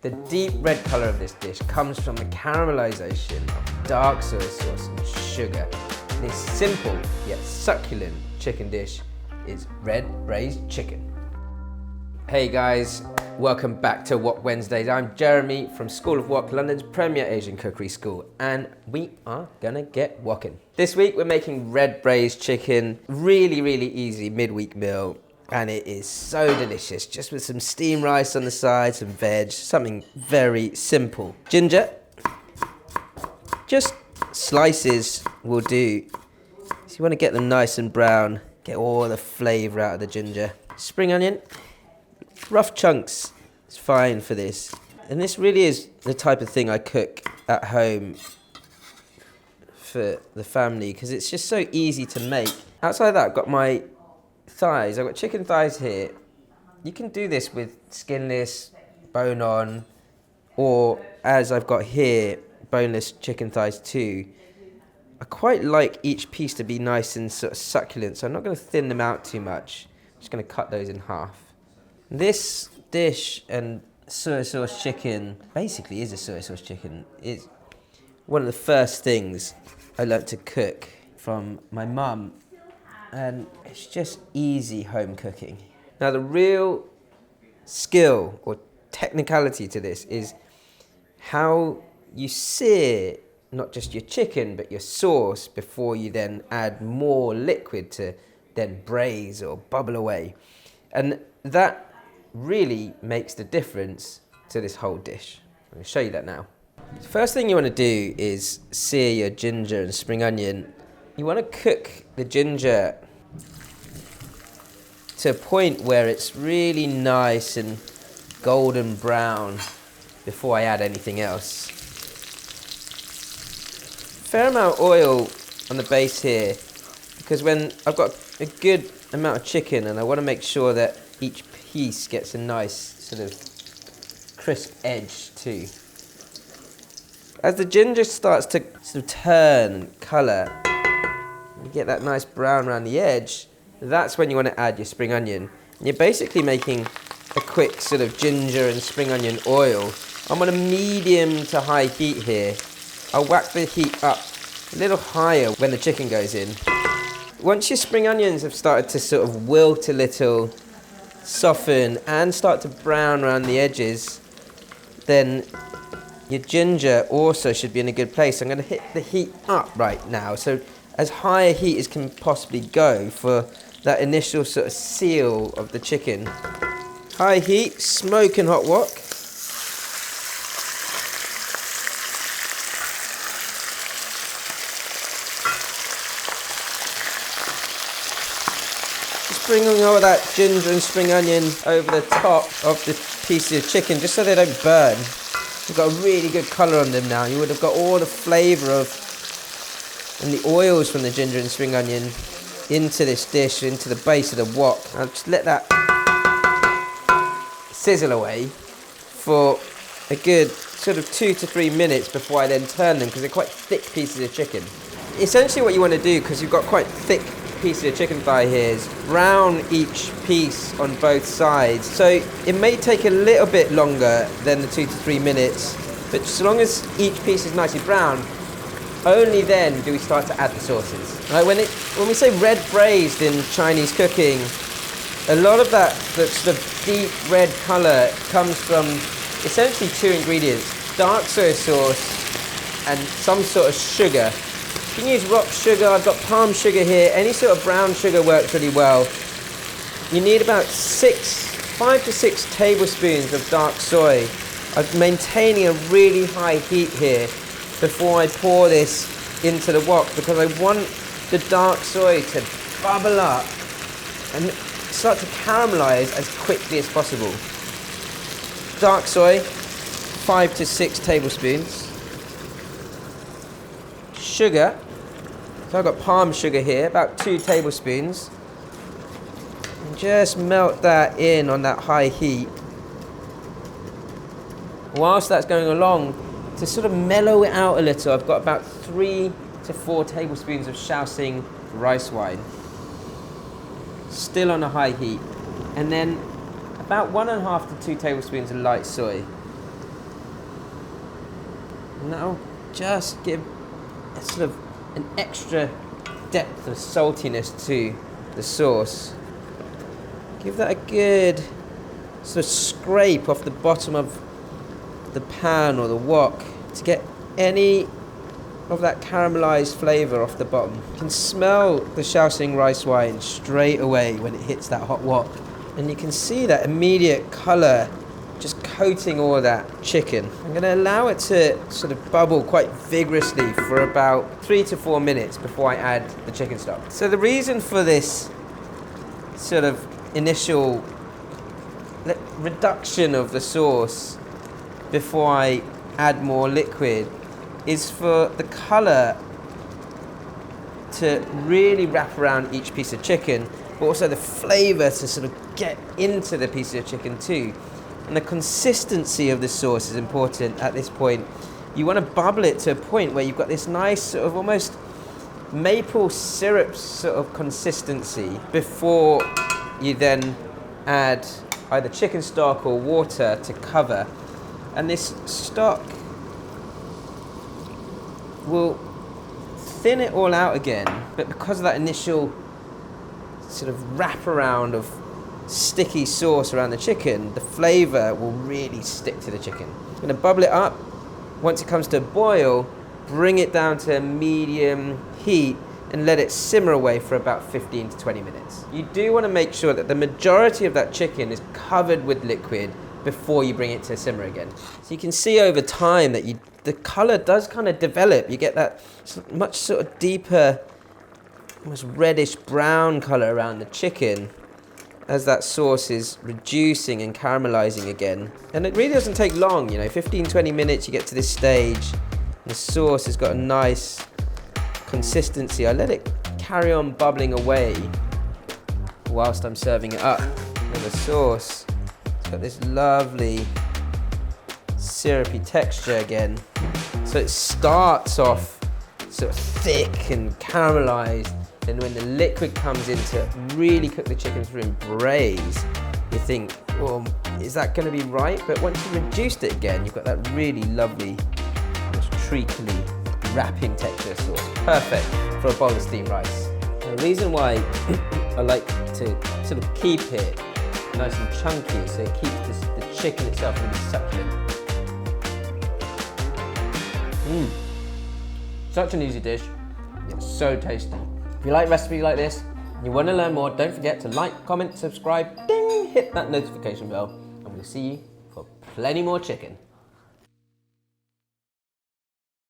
The deep red colour of this dish comes from the caramelisation of dark soy sauce and sugar. This simple yet succulent chicken dish is red braised chicken. Hey guys, welcome back to Wok Wednesdays. I'm Jeremy from School of Wok, London's premier Asian cookery school, and we are gonna get woking. This week we're making red braised chicken, really easy midweek meal. And it is so delicious, just with some steamed rice on the side, some veg, something very simple. Ginger, just slices will do. So you want to get them nice and brown, get all the flavour out of the ginger. Spring onion, rough chunks, it's fine for this. And this really is the type of thing I cook at home for the family, because it's just so easy to make. Outside of that, I've got my thighs. I've got chicken thighs here. You can do this with skinless, bone on, or as I've got here, boneless chicken thighs too. I quite like each piece to be nice and sort of succulent, so I'm not going to thin them out too much. I'm just going to cut those in half. This dish and soy sauce chicken, basically is a soy sauce chicken. It's one of the first things I learnt to cook from my mum. And it's just easy home cooking. Now the real skill or technicality to this is how you sear not just your chicken but your sauce before you then add more liquid to then braise or bubble away. And that really makes the difference to this whole dish. I'm going to show you that now. The first thing you want to do is sear your ginger and spring onion. You want to cook the ginger to a point where it's really nice and golden brown before I add anything else. Fair amount of oil on the base here, because when I've got a good amount of chicken and I want to make sure that each piece gets a nice sort of crisp edge too. As the ginger starts to sort of turn colour, you get that nice brown around the edge, that's when you want to add your spring onion. And you're basically making a quick sort of ginger and spring onion oil. I'm on a medium to high heat here. I'll whack the heat up a little higher when the chicken goes in. Once your spring onions have started to sort of wilt a little, soften and start to brown around the edges, then your ginger also should be in a good place. I'm going to hit the heat up right now, so as high a heat as can possibly go for that initial sort of seal of the chicken. High heat, smoking hot wok. Just bringing all that ginger and spring onion over the top of the piece of chicken, just so they don't burn. We've got a really good colour on them now. You would have got all the flavour of and the oils from the ginger and spring onion into this dish, into the base of the wok. I'll just let that sizzle away for a good sort of 2 to 3 minutes before I then turn them, because they're quite thick pieces of chicken. Essentially what you want to do, because you've got quite thick pieces of chicken thigh here, is brown each piece on both sides. So it may take a little bit longer than the 2 to 3 minutes, but so long as each piece is nicely brown, only then do we start to add the sauces. Right, when we say red braised in Chinese cooking, a lot of that sort of deep red colour comes from essentially two ingredients: dark soy sauce and some sort of sugar. You can use rock sugar. I've got palm sugar here. Any sort of brown sugar works really well. You need about 5 to 6 tablespoons of dark soy. I'm maintaining a really high heat here before I pour this into the wok, because I want the dark soy to bubble up and start to caramelise as quickly as possible. Dark soy, 5 to 6 tablespoons. Sugar, so I've got palm sugar here, about 2 tablespoons. And just melt that in on that high heat. Whilst that's going along, to sort of mellow it out a little, I've got about 3 to 4 tablespoons of Shaoxing rice wine. Still on a high heat. And then about 1.5 to 2 tablespoons of light soy. And that'll just give a sort of an extra depth of saltiness to the sauce. Give that a good sort of scrape off the bottom of the pan or the wok to get any of that caramelized flavor off the bottom. You can smell the Shaoxing rice wine straight away when it hits that hot wok. And you can see that immediate color just coating all of that chicken. I'm going to allow it to sort of bubble quite vigorously for about 3 to 4 minutes before I add the chicken stock. So the reason for this sort of initial reduction of the sauce before I add more liquid is for the color to really wrap around each piece of chicken, but also the flavor to sort of get into the piece of chicken too. And the consistency of the sauce is important at this point. You want to bubble it to a point where you've got this nice sort of almost maple syrup sort of consistency before you then add either chicken stock or water to cover. And this stock will thin it all out again, but because of that initial sort of wraparound of sticky sauce around the chicken, the flavor will really stick to the chicken. I'm going to bubble it up. Once it comes to a boil, bring it down to a medium heat and let it simmer away for about 15 to 20 minutes. You do want to make sure that the majority of that chicken is covered with liquid before you bring it to simmer again. So you can see over time that the color does kind of develop. You get that much sort of deeper, almost reddish brown color around the chicken as that sauce is reducing and caramelizing again. And it really doesn't take long, 15, 20 minutes you get to this stage. The sauce has got a nice consistency. I let it carry on bubbling away whilst I'm serving it up. And the sauce, it's got this lovely syrupy texture again. So it starts off sort of thick and caramelized, and when the liquid comes in to really cook the chicken through and braise, you think, well, is that going to be right? But once you've reduced it again, you've got that really lovely, almost treacly wrapping texture sauce. Perfect for a bowl of steamed rice. The reason why I like to sort of keep it nice and chunky so it keeps the chicken itself really succulent. Such an easy dish, it's so tasty. If you like recipes like this, and you want to learn more, don't forget to like, comment, subscribe, ding, hit that notification bell, and we'll see you for plenty more chicken.